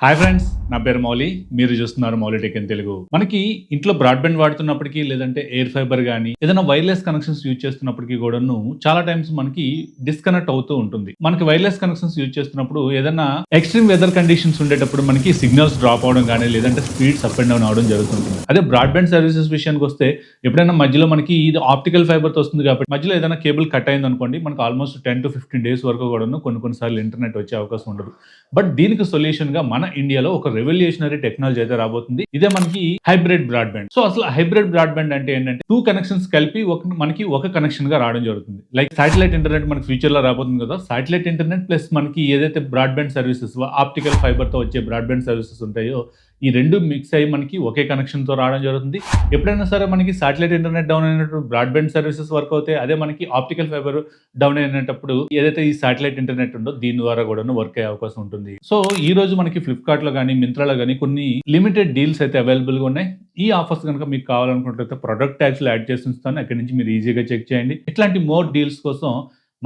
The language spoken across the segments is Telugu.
హాయ్ ఫ్రెండ్స్, నా పేరు మౌలి. మీరు చూస్తున్నారు మౌలి టెక్ ఇన్ తెలుగు. మనకి ఇంట్లో బ్రాడ్బ్యాండ్ వాడుతున్నప్పటికీ లేదంటే ఎయిర్ ఫైబర్ గానీ ఏదైనా వైర్లెస్ కనెక్షన్స్ యూజ్ చేస్తున్నప్పటికీ కూడాను చాలా టైమ్స్ మనకి డిస్కనెక్ట్ అవుతూ ఉంటుంది. మనకి వైర్లెస్ కనెక్షన్స్ యూజ్ చేస్తున్నప్పుడు ఏదైనా ఎక్స్ట్రీమ్ వెదర్ కండిషన్స్ ఉండేటప్పుడు మనకి సిగ్నల్స్ డ్రాప్ అవడం కానీ లేదంటే స్పీడ్స్ అప్ అండ్ డౌన్ అవడం జరుగుతుంటుంది. అదే బ్రాడ్బ్యాండ్ సర్వీసెస్ విషయానికి వస్తే ఎప్పుడైనా మధ్యలో మనకి ఇది ఆప్టికల్ ఫైబర్ తో వస్తుంది కాబట్టి మధ్యలో ఏదైనా కేబుల్ కట్ అయింది అనుకోండి, మనకి ఆల్మోస్ట్ 10 to 15 days వరకు కూడాను కొన్నిసార్లు ఇంటర్నెట్ వచ్చే అవకాశం ఉండదు. బట్ దీనికి సొల్యూషన్ గా మన ఇండియాలో ఒక రెవల్యూషనరీ టెక్నాలజీ అయితే రాబోతుంది. ఇదే మనకి హైబ్రిడ్ బ్రాడ్బ్యాండ్. సో అసలు హైబ్రిడ్ బ్రాడ్బ్యాండ్ అంటే ఏంటంటే 2 కనెక్షన్స్ కలిపి మనకి ఒక కనెక్షన్ గా రావడం జరుగుతుంది. లైక్ సాటిలైట్ ఇంటర్నెట్ మనకి ఫ్యూచర్ లో రాబోతుంది కదా. సాటిలైట్ ఇంటర్నెట్ ప్లస్ మనకి ఏదైతే బ్రాడ్బ్యాండ్ సర్వీసెస్ ఆప్టికల్ ఫైబర్ తో వచ్చే బ్రాడ్బ్యాండ్ సర్వీసెస్ ఉంటాయో ఈ రెండు మిక్స్ అయ్యి మనకి ఒకే కనెక్షన్ తో రావడం జరుగుతుంది. ఎప్పుడైనా సరే మనకి సాటిలైట్ ఇంటర్నెట్ డౌన్ అయినప్పుడు బ్రాడ్బ్యాండ్ సర్వీసెస్ వర్క్ అవుతాయి. అదే మనకి ఆప్టికల్ ఫైబర్ డౌన్ అయినప్పుడు ఏదైతే ఈ సాటిలైట్ ఇంటర్నెట్ ఉందో దీని ద్వారా కూడా వర్క్ అయ్యే అవకాశం ఉంటుంది. సో ఈ రోజు మనకి ఫ్లిప్కార్ట్ లో కానీ మింత్రాలో కానీ కొన్ని లిమిటెడ్ డీల్స్ అయితే అవైలబుల్ గా ఉన్నాయి. ఈ ఆఫర్స్ కనుక మీకు కావాలనుకుంటే ప్రొడక్ట్ ట్యాగ్స్ లో యాడ్ చేసి ఉంచుతాను. అక్కడి నుంచి మీరు ఈజీగా చెక్ చేయండి. ఇట్లాంటి మోర్ డీల్స్ కోసం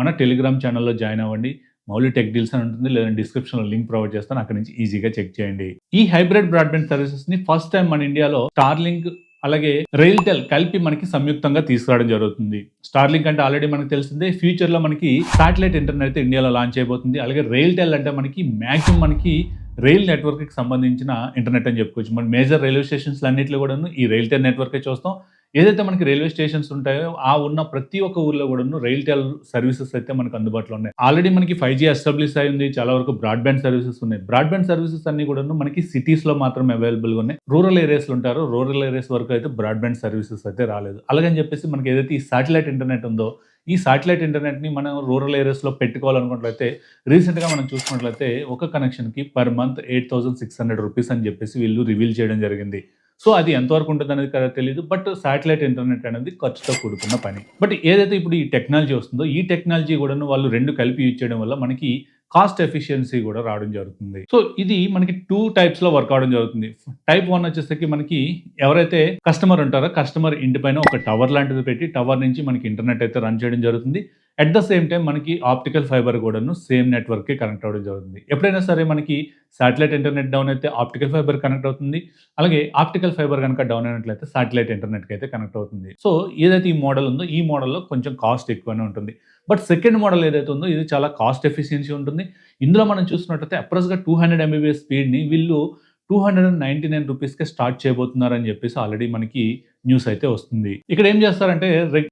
మన టెలిగ్రామ్ ఛానల్లో జాయిన్ అవ్వండి. మౌలి టెక్ డీల్స్ అని ఉంటుంది, లేదంటే డిస్క్రిప్షన్ లో లింక్ ప్రొవైడ్ చేస్తాను. అక్కడ నుంచి ఈజీగా చెక్ చేయండి. ఈ హైబ్రిడ్ బ్రాడ్బ్యాండ్ సర్వీసెస్ ని ఫస్ట్ టైం మన ఇండియాలో స్టార్లింక్ అలాగే రైల్టెల్ కలిపి మనకి సంయుక్తంగా తీసుకురావడం జరుగుతుంది. స్టార్లింక్ అంటే ఆల్రెడీ మనకు తెలిసిందే. ఫ్యూచర్ లో మనకి సాటిలైట్ ఇంటర్నెట్ అయితే ఇండియాలో లాంచ్ అయిపోతుంది. అలాగే రైల్టెల్ అంటే మనకి మాక్సిమం మనకి రైల్ నెట్వర్క్ కి సంబంధించిన ఇంటర్నెట్ అని చెప్పుకోవచ్చు. మన మేజర్ రైల్వే స్టేషన్స్ అన్నింటిలో కూడా ఈ రైల్టెల్ నెట్వర్క్ చూస్తాం. ఏదైతే మనకి రైల్వే స్టేషన్స్ ఉంటాయో ఆ ఉన్న ప్రతి ఒక్క ఊర్లో కూడా రైల్టెల్ సర్వీసెస్ అయితే మనకు అందుబాటులో ఉన్నాయి. ఆల్రెడీ మనకి 5G ఎస్టాబ్లిష్ అయింది. చాలా వరకు బ్రాడ్బ్యాండ్ సర్వీసెస్ ఉన్నాయి. బ్రాడ్బ్యాండ్ సర్వీసెస్ అన్ని కూడా మనకి సిటీస్ లో మాత్రమే అవైలబుల్ గా ఉన్నాయి. రూరల్ ఏరియాస్ లో ఉంటారు. రూరల్ ఏరియాస్ వరకు అయితే బ్రాడ్బ్యాండ్ సర్వీసెస్ అయితే రాలేదు. అలాగని చెప్పేసి మనకి ఏదైతే ఈ సాటిలైట్ ఇంటర్నెట్ ఉందో ఈ సాటిలైట్ ఇంటర్నెట్ ని మనం రూరల్ ఏరియాస్ లో పెట్టుకోవాలనుకున్నట్లయితే రీసెంట్ గా మనం చూసుకున్నట్లయితే ఒక కనెక్షన్ కి పర్ మంత్ 8,600 రూపీస్ అని చెప్పేసి వీళ్ళు రివీల్ చేయడం జరిగింది. సో అది ఎంతవరకు ఉంటుంది అనేది కదా తెలియదు. బట్ సాటిలైట్ ఇంటర్నెట్ అనేది ఖర్చుతో కూడుకున్న పని. బట్ ఏదైతే ఇప్పుడు ఈ టెక్నాలజీ వస్తుందో ఈ టెక్నాలజీ కూడా వాళ్ళు రెండు కలిపి యూజ్ చేయడం వల్ల మనకి కాస్ట్ ఎఫిషియన్సీ కూడా రావడం జరుగుతుంది. సో ఇది మనకి 2 టైప్స్ లో వర్క్ అవడం జరుగుతుంది. టైప్ 1 వచ్చేసరికి మనకి ఎవరైతే కస్టమర్ ఉంటారో కస్టమర్ ఇంటి పైన ఒక టవర్ లాంటిది పెట్టి టవర్ నుంచి మనకి ఇంటర్నెట్ అయితే రన్ చేయడం జరుగుతుంది. అట్ ద సేమ్ టైం మనకి ఆప్టికల్ ఫైబర్ కూడాను సేమ్ నెట్వర్క్ కి కనెక్ట్ అవ్వడం జరుగుతుంది. ఎప్పుడైనా సరే మనకి సాటిలైట్ ఇంటర్నెట్ డౌన్ అయితే ఆప్టికల్ ఫైబర్ కనెక్ట్ అవుతుంది. అలాగే ఆప్టికల్ ఫైబర్ కనుక డౌన్ అయినట్లయితే సాటిలైట్ ఇంటర్నెట్ కి అయితే కనెక్ట్ అవుతుంది. సో ఏదైతే ఈ మోడల్ ఉందో ఈ మోడల్లో కొంచెం కాస్ట్ ఎక్కువనే ఉంటుంది. బట్ సెకండ్ మోడల్ ఏదైతే ఉందో ఇది చాలా కాస్ట్ ఎఫిషియన్సీ ఉంటుంది. ఇందులో మనం చూసుకున్నట్లయితే అప్రాక్స్గా 200 MBps స్పీడ్ని వీళ్ళు 299 రూపీస్కే స్టార్ట్ చేయబోతున్నారని చెప్పేసి ఆల్రెడీ మనకి న్యూస్ అయితే వస్తుంది. ఇక్కడ ఏం చేస్తారంటే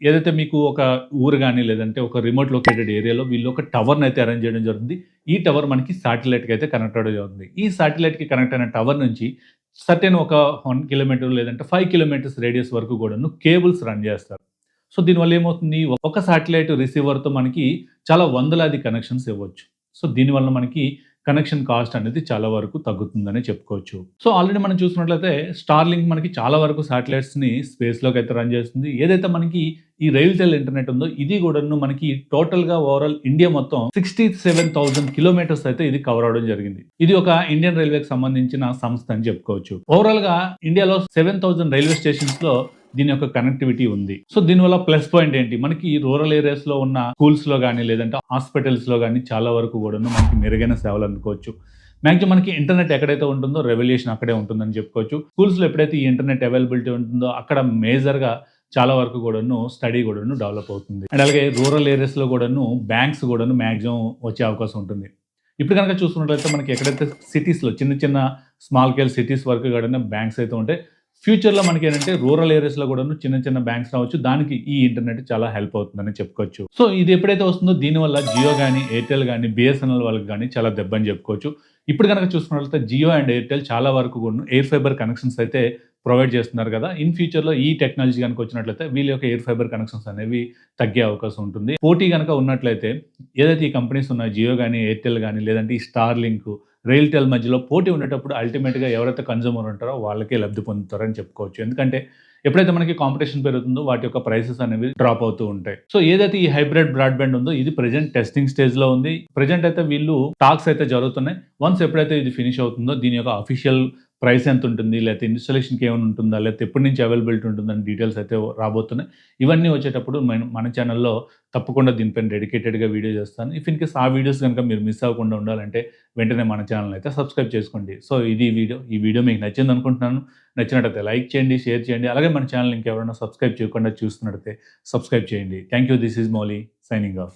ఏదైతే మీకు ఒక ఊరు కానీ లేదంటే ఒక రిమోట్ లొకేటెడ్ ఏరియాలో వీళ్ళు ఒక టవర్ని అయితే అరేంజ్ చేయడం జరుగుతుంది. ఈ టవర్ మనకి సాటిలైట్కి అయితే కనెక్ట్ అవ్వడం జరుగుతుంది. ఈ సాటిలైట్కి కనెక్ట్ అయిన టవర్ నుంచి సర్టెన్ ఒక 1 కిలోమీటర్ లేదంటే 5 కిలోమీటర్స్ రేడియస్ వరకు కూడాను కేబుల్స్ రన్ చేస్తారు. సో దీనివల్ల ఏమవుతుంది, ఒక సాటిలైట్ రిసీవర్తో మనకి చాలా వందలాది కనెక్షన్స్ ఇవ్వచ్చు. సో దీనివల్ల మనకి కనెక్షన్ కాస్ట్ అనేది చాలా వరకు తగ్గుతుందని చెప్పుకోవచ్చు. సో ఆల్రెడీ మనం చూసినట్లయితే స్టార్లింక్ మనకి చాలా వరకు సాటిలైట్స్ని స్పేస్లోకి అయితే రన్ చేస్తుంది. ఏదైతే మనకి ఈ రైల్టెల్ ఇంటర్నెట్ ఉందో ఇది కూడాను మనకి టోటల్గా ఓవరాల్ ఇండియా మొత్తం 67,000 కిలోమీటర్స్ అయితే ఇది కవర్ అవడం జరిగింది. ఇది ఒక ఇండియన్ రైల్వేకి సంబంధించిన సంస్థ అని చెప్పుకోవచ్చు. ఓవరాల్ గా ఇండియాలో 7,000 రైల్వే స్టేషన్స్ లో దీని యొక్క కనెక్టివిటీ ఉంది. సో దీనివల్ల ప్లస్ పాయింట్ ఏంటి, మనకి రూరల్ ఏరియాస్ లో ఉన్న స్కూల్స్ లో కానీ లేదంటే హాస్పిటల్స్ లో కానీ చాలా వరకు కూడా మనకి మెరుగైన సేవలు అందుకోవచ్చు. మ్యాక్సిమం మనకి ఇంటర్నెట్ ఎక్కడైతే ఉంటుందో రెవల్యూషన్ అక్కడే ఉంటుందని చెప్పుకోవచ్చు. స్కూల్స్ లో ఎప్పుడైతే ఈ ఇంటర్నెట్ అవైలబిలిటీ ఉంటుందో అక్కడ మేజర్ గా చాలా వరకు కూడాను స్టడీ కూడాను డెవలప్ అవుతుంది. అండ్ అలాగే రూరల్ ఏరియాస్ లో కూడాను బ్యాంక్స్ కూడాను మ్యాక్సిమం వచ్చే అవకాశం ఉంటుంది. ఇప్పుడు కనుక చూసుకున్నట్లయితే మనకి ఎక్కడైతే సిటీస్ లో చిన్న చిన్న స్మాల్ స్కేల్ సిటీస్ వరకు కూడా బ్యాంక్స్ అయితే ఉంటాయి. ఫ్యూచర్లో మనకి ఏంటంటే రూరల్ ఏరియాస్లో కూడా చిన్న చిన్న బ్యాంక్స్ రావచ్చు. దానికి ఈ ఇంటర్నెట్ చాలా హెల్ప్ అవుతుందని చెప్పుకోవచ్చు. సో ఇది ఎప్పుడైతే వస్తుందో దీనివల్ల జియో కానీ ఎయిర్టెల్ కానీ బిఎస్ఎన్ఎల్ వాళ్ళకి కానీ చాలా దెబ్బని చెప్పుకోవచ్చు. ఇప్పుడు కనుక చూసుకున్నట్లయితే జియో అండ్ ఎయిర్టెల్ చాలా వరకు కూడా ఎయిర్ ఫైబర్ కనెక్షన్స్ అయితే ప్రొవైడ్ చేస్తున్నారు కదా. ఇన్ ఫ్యూచర్లో ఈ టెక్నాలజీ కనుక వచ్చినట్లయితే వీళ్ళ యొక్క ఎయిర్ ఫైబర్ కనెక్షన్స్ అనేవి తగ్గే అవకాశం ఉంటుంది. పోటీ కనుక ఉన్నట్లయితే ఏదైతే ఈ కంపెనీస్ ఉన్నాయో జియో కానీ ఎయిర్టెల్ కానీ లేదంటే ఈ స్టార్లింక్ రైల్టెల్ మధ్యలో పోటీ ఉండేటప్పుడు అల్టిమేట్గా ఎవరైతే కన్జ్యూమర్ ఉంటారో వాళ్ళకే లబ్ధి పొందుతారని చెప్పుకోవచ్చు. ఎందుకంటే ఎప్పుడైతే మనకి కాంపిటీషన్ పెరుగుతుందో వాటి యొక్క ప్రైసెస్ అనేవి డ్రాప్ అవుతూ ఉంటాయి. సో ఏదైతే ఈ హైబ్రిడ్ బ్రాడ్బ్యాండ్ ఉందో ఇది ప్రెజెంట్ టెస్టింగ్ స్టేజ్ లో ఉంది. ప్రెజెంట్ అయితే వీళ్ళు టాక్స్ అయితే జరుగుతున్నాయి. వన్స్ ఎప్పుడైతే ఇది ఫినిష్ అవుతుందో దీని యొక్క అఫీషియల్ ప్రైస్ ఎంతుంటుంది? లేతే ఇన్‌స్టాలేషన్‌కి ఏమైనా ఉంటుందా? లేతే ఎప్పటి నుంచి అవైలబిలిటీ ఉంటుందని డీటెయిల్స్ అయితే రాబోతున్నాయి. ఇవన్నీ వచ్చేటప్పుడు మన ఛానెల్‌లో తప్పకుండా దీనిపైన డెడికేటెడ్‌గా వీడియో చేస్తాను. ఇఫ్ ఇన్ కేస్ ఆ వీడియోస్ గనుక మీరు మిస్ అవ్వకుండా ఉండాలంటే వెంటనే మన ఛానెల్‌ని అయితే సబ్స్క్రైబ్ చేసుకోండి. సో, ఇది వీడియో. ఈ వీడియో మీకు నచ్చిందనుకుంటున్నాను. నచ్చినట్టయితే లైక్ చేయండి, షేర్ చేయండి. అలాగే మన ఛానెల్ ఇంకెవరైనా సబ్స్క్రైబ్ చేయకుండా చూస్తున్నట్టయితే సబ్స్క్రైబ్ చేయండి. Thank you. This is Mouli signing off.